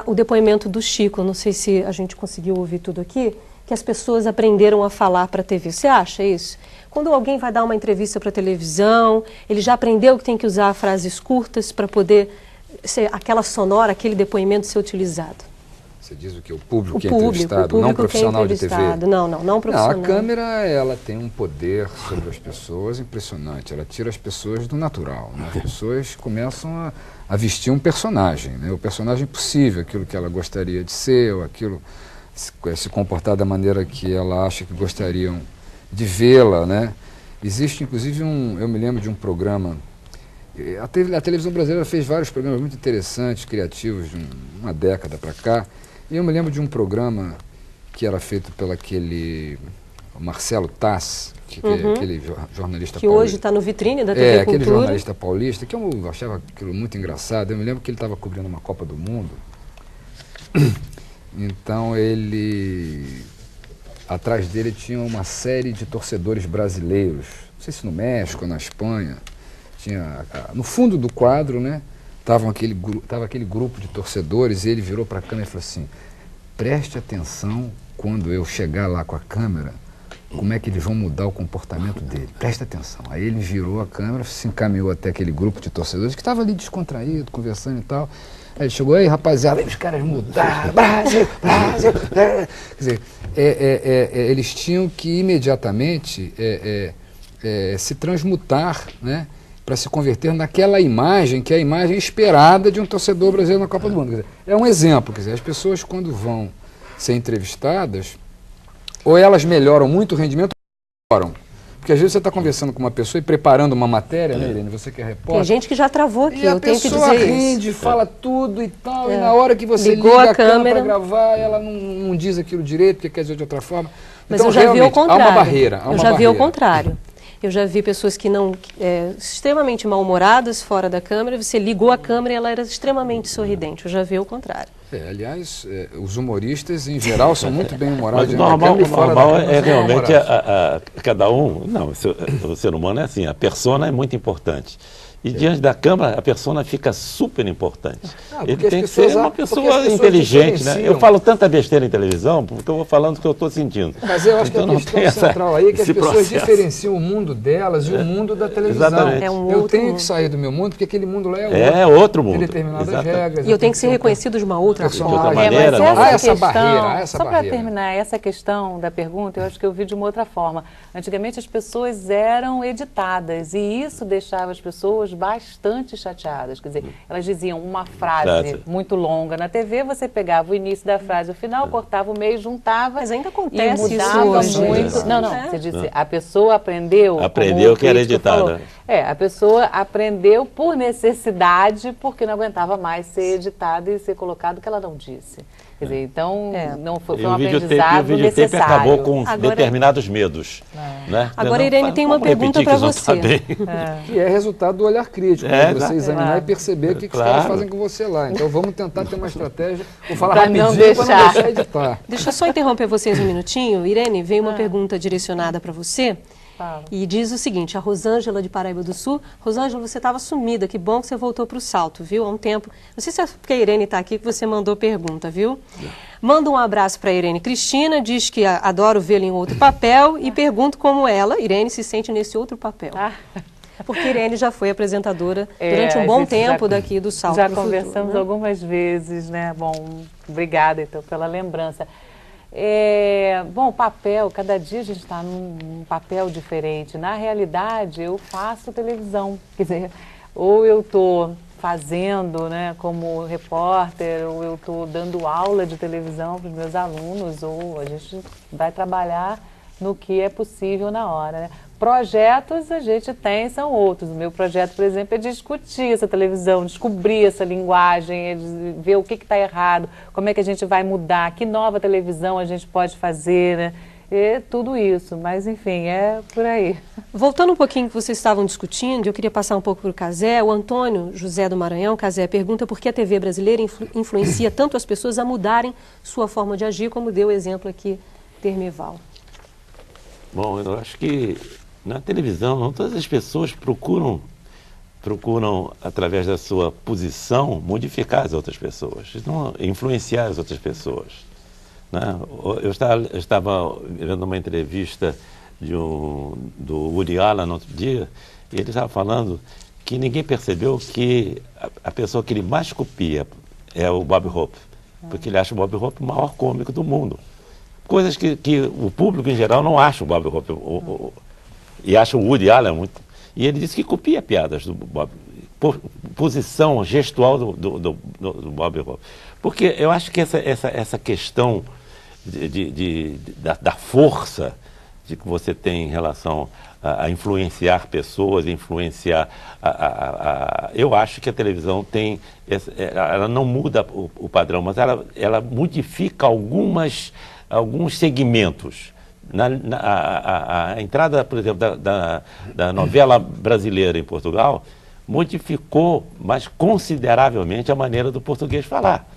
o depoimento do Chico, não sei se a gente conseguiu ouvir tudo aqui, que as pessoas aprenderam a falar para a TV. Você acha isso? Quando alguém vai dar uma entrevista para a televisão, ele já aprendeu que tem que usar frases curtas para poder ser aquela sonora, aquele depoimento ser utilizado. Você diz o que? O público que é entrevistado, não profissional de TV? Não profissional. Não, a câmera, ela tem um poder sobre as pessoas impressionante. Ela tira as pessoas do natural, né? As pessoas começam a vestir um personagem, né? O personagem possível, aquilo que ela gostaria de ser, ou aquilo se comportar da maneira que ela acha que gostariam de vê-la, né? Existe, inclusive, eu me lembro de um programa, a televisão brasileira fez vários programas muito interessantes, criativos, de uma década para cá, e eu me lembro de um programa que era feito pelo aquele Marcelo Tass, que é aquele jornalista que hoje está no vitrine da TV Cultura. Aquele jornalista paulista, que eu achava aquilo muito engraçado. Eu me lembro que ele estava cobrindo uma Copa do Mundo. Então ele... Atrás dele tinha uma série de torcedores brasileiros. Não sei se no México ou na Espanha. No fundo do quadro, né? Tava aquele grupo de torcedores e ele virou para a câmera e falou assim: preste atenção quando eu chegar lá com a câmera, como é que eles vão mudar o comportamento dele. Preste atenção. Aí ele virou a câmera, se encaminhou até aquele grupo de torcedores que estava ali descontraído, conversando e tal. Aí ele chegou aí, rapaziada, os caras mudaram, Brasil, Brasil. Quer dizer, eles tinham que imediatamente se transmutar, né, para se converter naquela imagem que é a imagem esperada de um torcedor brasileiro na Copa do Mundo. Quer dizer, é um exemplo, quer dizer, as pessoas quando vão ser entrevistadas, ou elas melhoram muito o rendimento, ou melhoram. Porque às vezes você está conversando com uma pessoa e preparando uma matéria, né, Irene? Você que é repórter. Tem gente que já travou aqui, eu tenho que dizer isso. E a pessoa rende, fala tudo e tal, e na hora que você liga a câmera para gravar, ela não diz aquilo direito, porque quer dizer de outra forma. Mas então, eu já vi ao contrário. Há uma barreira. Eu já vi ao contrário. Eu já vi pessoas que extremamente mal-humoradas fora da câmera, você ligou a câmera e ela era extremamente sorridente. Eu já vi o contrário. Aliás, os humoristas, em geral, são muito bem-humorados. Mas o normal é realmente cada um... Não, o ser humano é assim, a persona é muito importante. E diante da câmera, a persona fica super importante. Ele tem que ser uma pessoa inteligente, né? Eu falo tanta besteira em televisão, porque eu vou falando o que eu estou sentindo. Mas eu acho que a questão central aí é que as pessoas diferenciam o mundo delas e o mundo da televisão. Exatamente. Eu tenho que sair do meu mundo, porque aquele mundo lá é outro mundo. Tem determinadas regras. E eu tenho que ser reconhecido de uma outra forma. De outra maneira, essa barreira. Só para terminar essa questão da pergunta, eu acho que eu vi de uma outra forma. Antigamente as pessoas eram editadas e isso deixava as pessoas bastante chateadas. Quer dizer, elas diziam uma frase muito longa na TV, você pegava o início da frase, o final, cortava o meio, juntava. Mas ainda acontece e mudava isso muito. Não, você disse, a pessoa aprendeu. Aprendeu que era editada. A pessoa aprendeu por necessidade, porque não aguentava mais ser editada e ser colocado o que ela não disse. Quer dizer, então, não foi um aprendizado necessário. O videotape acabou com determinados medos. Né? Agora, Irene, tem uma pergunta para você. Que é resultado do olhar crítico. Você examinar e perceber o que os caras fazem com você lá. Então, vamos tentar ter uma estratégia. Vou falar rapidinho para não deixar editar. Deixa eu só interromper vocês um minutinho. Irene, veio uma pergunta direcionada para você. E diz o seguinte, a Rosângela de Paraíba do Sul: Rosângela, você estava sumida, que bom que você voltou para o salto, viu? Há um tempo. Não sei se é porque a Irene está aqui que você mandou pergunta, viu? Manda um abraço para a Irene Cristina, diz que adoro vê-la em outro papel e pergunto como ela, Irene, se sente nesse outro papel. Porque Irene já foi apresentadora durante um bom tempo daqui do Salto Já pro Futuro, conversamos né? algumas vezes, né? Bom, obrigada então pela lembrança. Bom, papel, cada dia a gente está num papel diferente. Na realidade, eu faço televisão, quer dizer, ou eu estou fazendo, né, como repórter, ou eu estou dando aula de televisão para os meus alunos, ou a gente vai trabalhar no que é possível na hora, né? Projetos a gente tem, são outros. O meu projeto, por exemplo, é discutir essa televisão, descobrir essa linguagem, ver o que está errado, como é que a gente vai mudar, que nova televisão a gente pode fazer, né? E tudo isso, mas enfim, é por aí. Voltando um pouquinho que vocês estavam discutindo, eu queria passar um pouco para o Cazé. O Antônio José do Maranhão, Cazé, pergunta por que a TV brasileira influencia tanto as pessoas a mudarem sua forma de agir, como deu o exemplo aqui, Dermeval. Bom, eu acho que na televisão, não todas as pessoas procuram, através da sua posição, modificar as outras pessoas, não influenciar as outras pessoas. Né? Eu estava vendo uma entrevista do Woody Allen no outro dia, e ele estava falando que ninguém percebeu que a pessoa que ele mais copia é o Bob Hope, porque ele acha o Bob Hope o maior cômico do mundo. Coisas que o público em geral não acha o Bob Hope, e acha o Woody Allen muito. E ele disse que copia piadas do Bob, posição gestual do Bob Hope. Porque eu acho que essa questão da força de que você tem em relação a influenciar pessoas, influenciar eu acho que a televisão tem, ela não muda o padrão, mas ela modifica algumas alguns segmentos. A entrada, por exemplo, da novela brasileira em Portugal modificou, mas consideravelmente, a maneira do português falar.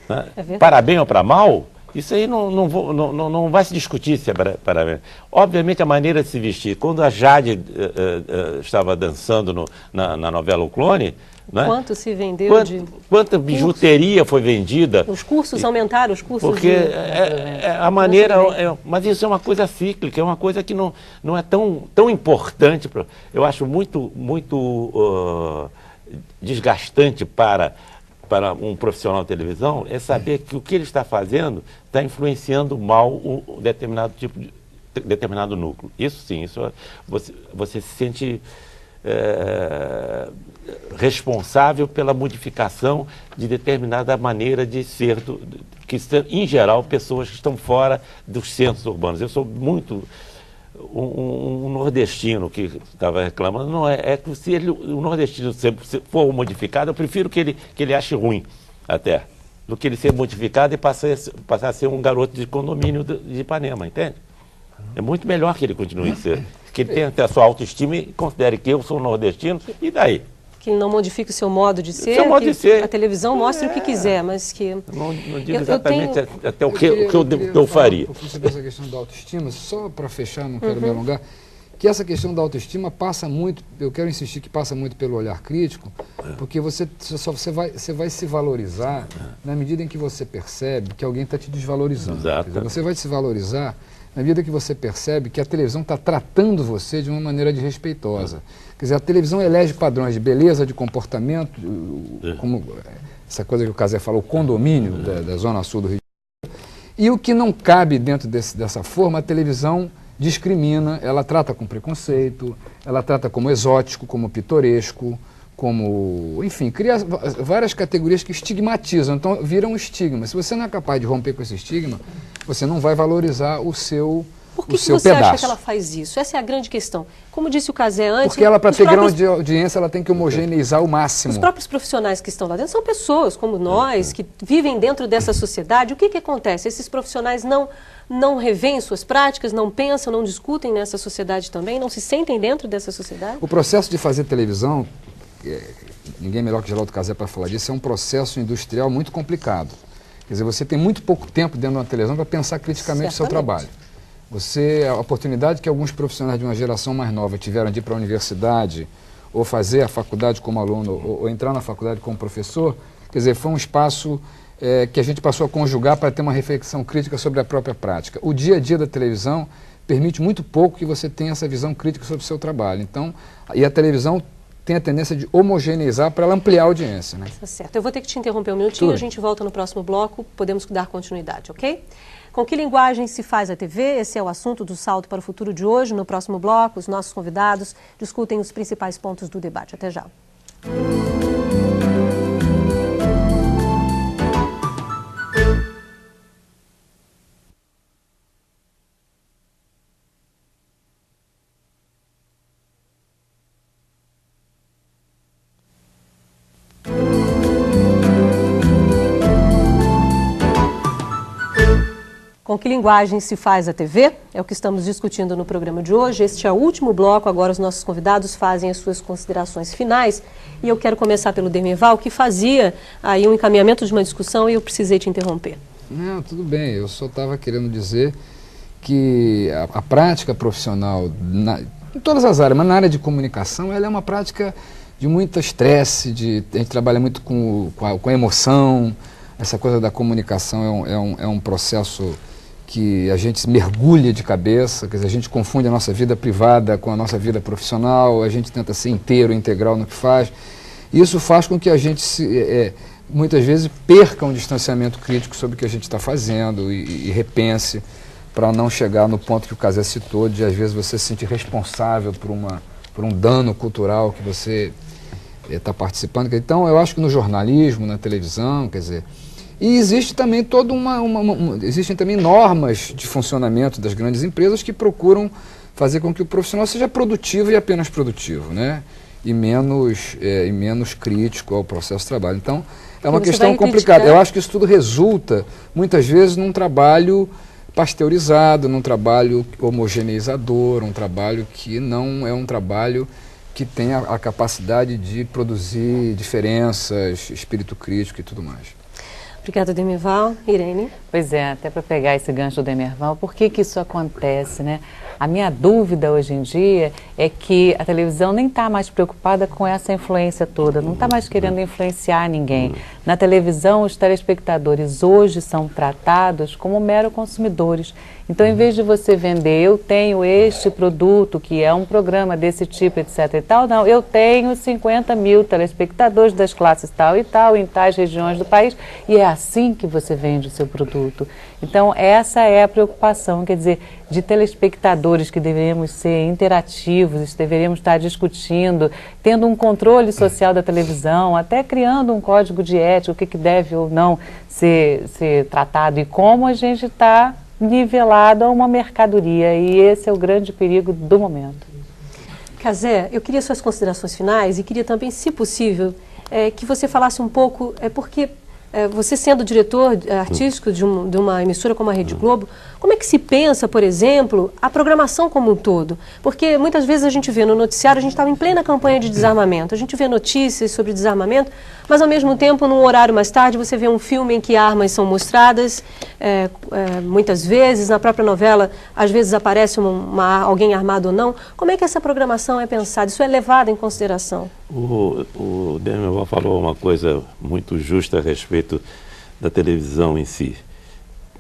Né? Para bem ou para mal, isso aí não vai se discutir se é para bem. Obviamente, a maneira de se vestir. Quando a Jade estava dançando na novela O Clone, né? Quanto se vendeu quanta bijuteria foi vendida. Os cursos aumentaram, os cursos porque a maneira... mas isso é uma coisa cíclica, é uma coisa que não é tão importante. Eu acho muito desgastante para um profissional de televisão é saber que o que ele está fazendo está influenciando mal um determinado núcleo. Isso sim, isso você se sente responsável pela modificação de determinada maneira de ser, que em geral pessoas que estão fora dos centros urbanos. Eu sou muito um nordestino que estava reclamando, não é que se o nordestino for modificado, eu prefiro que ele ache ruim até, do que ele ser modificado e passar a ser um garoto de condomínio de Ipanema, entende? É muito melhor que ele continue a ser, que ele tenha a sua autoestima e considere que eu sou nordestino, e daí? Que ele não modifique o seu modo de ser, seu modo de ser. A televisão mostre o que quiser, mas que... Não digo exatamente até o que eu faria. Um pouquinho sobre essa questão da autoestima, só para fechar, não quero me alongar, que essa questão da autoestima passa muito, eu quero insistir que passa muito pelo olhar crítico, porque você vai se valorizar na medida em que você percebe que alguém está te desvalorizando. Exato. Quer dizer, você vai se valorizar na medida que você percebe que a televisão está tratando você de uma maneira desrespeitosa. Quer dizer, a televisão elege padrões de beleza, de comportamento, como essa coisa que o Cazé falou, o condomínio da Zona Sul do Rio de Janeiro. E o que não cabe dentro dessa forma, a televisão discrimina, ela trata com preconceito, ela trata como exótico, como pitoresco, como, enfim, cria várias categorias que estigmatizam, então vira um estigma. Se você não é capaz de romper com esse estigma, você não vai valorizar o seu pedaço. Por que você acha que ela faz isso? Essa é a grande questão. Como disse o Cazé antes... Porque ela, para ter grande audiência, ela tem que homogeneizar o máximo. Os próprios profissionais que estão lá dentro são pessoas como nós, que vivem dentro dessa sociedade. O que acontece? Esses profissionais não revêem suas práticas, não pensam, não discutem nessa sociedade também, não se sentem dentro dessa sociedade? O processo de fazer televisão, ninguém melhor que Geraldo Cazé para falar disso, é um processo industrial muito complicado. Quer dizer, você tem muito pouco tempo dentro de uma televisão para pensar criticamente o seu trabalho. A oportunidade que alguns profissionais de uma geração mais nova tiveram de ir para a universidade, ou fazer a faculdade como aluno, ou entrar na faculdade como professor, quer dizer, foi um espaço que a gente passou a conjugar para ter uma reflexão crítica sobre a própria prática. O dia a dia da televisão permite muito pouco que você tenha essa visão crítica sobre o seu trabalho. Então, e a televisão tem a tendência de homogeneizar para ela ampliar a audiência. Né? Tá certo. Eu vou ter que te interromper um minutinho, a gente volta no próximo bloco, podemos dar continuidade, ok? Com que linguagem se faz a TV? Esse é o assunto do Salto para o Futuro de hoje. No próximo bloco, os nossos convidados discutem os principais pontos do debate. Até já. Com que linguagem se faz a TV? É o que estamos discutindo no programa de hoje. Este é o último bloco, agora os nossos convidados fazem as suas considerações finais. E eu quero começar pelo Dermeval, que fazia aí um encaminhamento de uma discussão e eu precisei te interromper. Não, tudo bem. Eu só estava querendo dizer que a prática profissional, em todas as áreas, mas na área de comunicação, ela é uma prática de muito estresse, a gente trabalha muito com a emoção. Essa coisa da comunicação é um processo que a gente mergulha de cabeça, quer dizer, a gente confunde a nossa vida privada com a nossa vida profissional, a gente tenta ser inteiro, integral no que faz. Isso faz com que a gente, muitas vezes, perca um distanciamento crítico sobre o que a gente está fazendo e repense para não chegar no ponto que o Cazé citou, de às vezes você se sentir responsável por um dano cultural que você está participando. Então, eu acho que no jornalismo, na televisão, quer dizer... E existe também existem também normas de funcionamento das grandes empresas que procuram fazer com que o profissional seja produtivo e apenas produtivo, né? E menos crítico ao processo de trabalho. Então, É uma questão complicada. Eu acho que isso tudo resulta, muitas vezes, num trabalho pasteurizado, num trabalho homogeneizador, um trabalho que não é um trabalho que tem a capacidade de produzir diferenças, espírito crítico e tudo mais. Obrigada, Demerval. Irene? Pois é, até para pegar esse gancho do Demerval, por que isso acontece, né? A minha dúvida hoje em dia é que a televisão nem está mais preocupada com essa influência toda, não está mais querendo influenciar ninguém. Na televisão, os telespectadores hoje são tratados como mero consumidores. Então, em vez de você vender, eu tenho este produto, que é um programa desse tipo, etc. e tal, não, eu tenho 50 mil telespectadores das classes tal e tal, em tais regiões do país, e é assim que você vende o seu produto. Então, essa é a preocupação, quer dizer, de telespectadores que deveríamos ser interativos, deveríamos estar discutindo, tendo um controle social da televisão, até criando um código de ética, o que deve ou não ser tratado e como a gente está nivelado a uma mercadoria, e esse é o grande perigo do momento. Cazé, eu queria suas considerações finais e queria também, se possível, que você falasse um pouco, porque você sendo diretor artístico de uma emissora como a Rede Globo, como é que se pensa, por exemplo, a programação como um todo? Porque muitas vezes a gente vê no noticiário, a gente estava em plena campanha de desarmamento, a gente vê notícias sobre desarmamento, mas ao mesmo tempo, num horário mais tarde, você vê um filme em que armas são mostradas, muitas vezes, na própria novela, às vezes aparece alguém armado ou não. Como é que essa programação é pensada? Isso é levado em consideração? O Demerval falou uma coisa muito justa a respeito da televisão em si,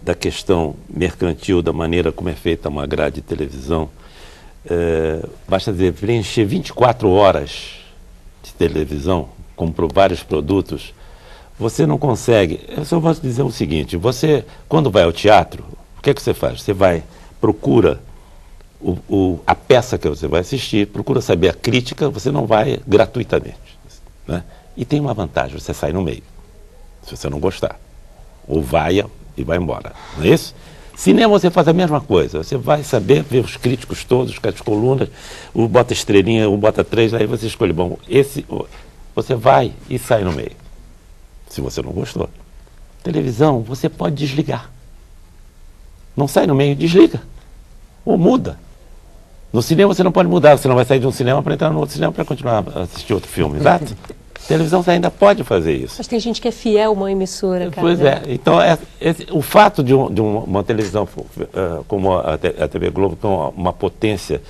da questão mercantil, da maneira como é feita uma grade de televisão. Basta dizer, preencher 24 horas de televisão, com vários produtos, você não consegue. Eu só posso dizer o seguinte, você, quando vai ao teatro, o que é que você faz? Você vai, procura a peça que você vai assistir, procura saber a crítica, você não vai gratuitamente, né? E tem uma vantagem, você sai no meio, se você não gostar, ou vai e vai embora, não é isso? Cinema você faz a mesma coisa, você vai saber ver os críticos todos, as colunas, o bota estrelinha, o bota 3, aí você escolhe, bom, você vai e sai no meio, se você não gostou. Televisão, você pode desligar, não sai no meio, desliga, ou muda. No cinema você não pode mudar, você não vai sair de um cinema para entrar no outro cinema para continuar a assistir outro filme, exato? Televisão você ainda pode fazer isso. Mas tem gente que é fiel a uma emissora, cara. Pois é, então o fato de uma televisão como a TV Globo, que é uma potência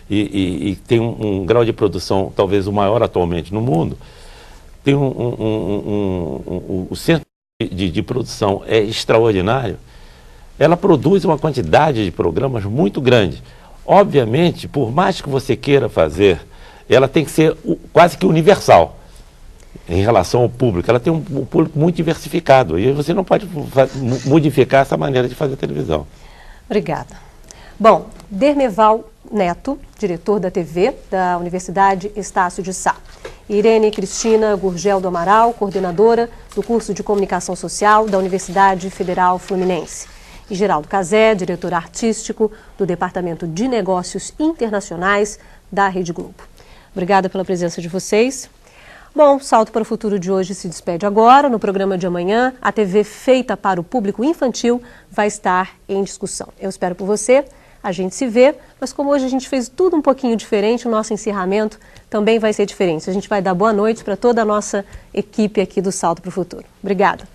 e tem um grau de produção talvez o maior atualmente no mundo, tem o centro de produção é extraordinário, ela produz uma quantidade de programas muito grande. Obviamente, por mais que você queira fazer, ela tem que ser quase que universal em relação ao público. Ela tem um público muito diversificado e você não pode modificar essa maneira de fazer televisão. Obrigada. Bom, Demerval Neto, diretor da TV da Universidade Estácio de Sá. Irene Cristina Gurgel do Amaral, coordenadora do curso de Comunicação Social da Universidade Federal Fluminense. E Geraldo Cazé, diretor artístico do Departamento de Negócios Internacionais da Rede Globo. Obrigada pela presença de vocês. Bom, Salto para o Futuro de hoje se despede agora. No programa de amanhã, a TV feita para o público infantil vai estar em discussão. Eu espero por você, a gente se vê, mas como hoje a gente fez tudo um pouquinho diferente, o nosso encerramento também vai ser diferente. A gente vai dar boa noite para toda a nossa equipe aqui do Salto para o Futuro. Obrigada.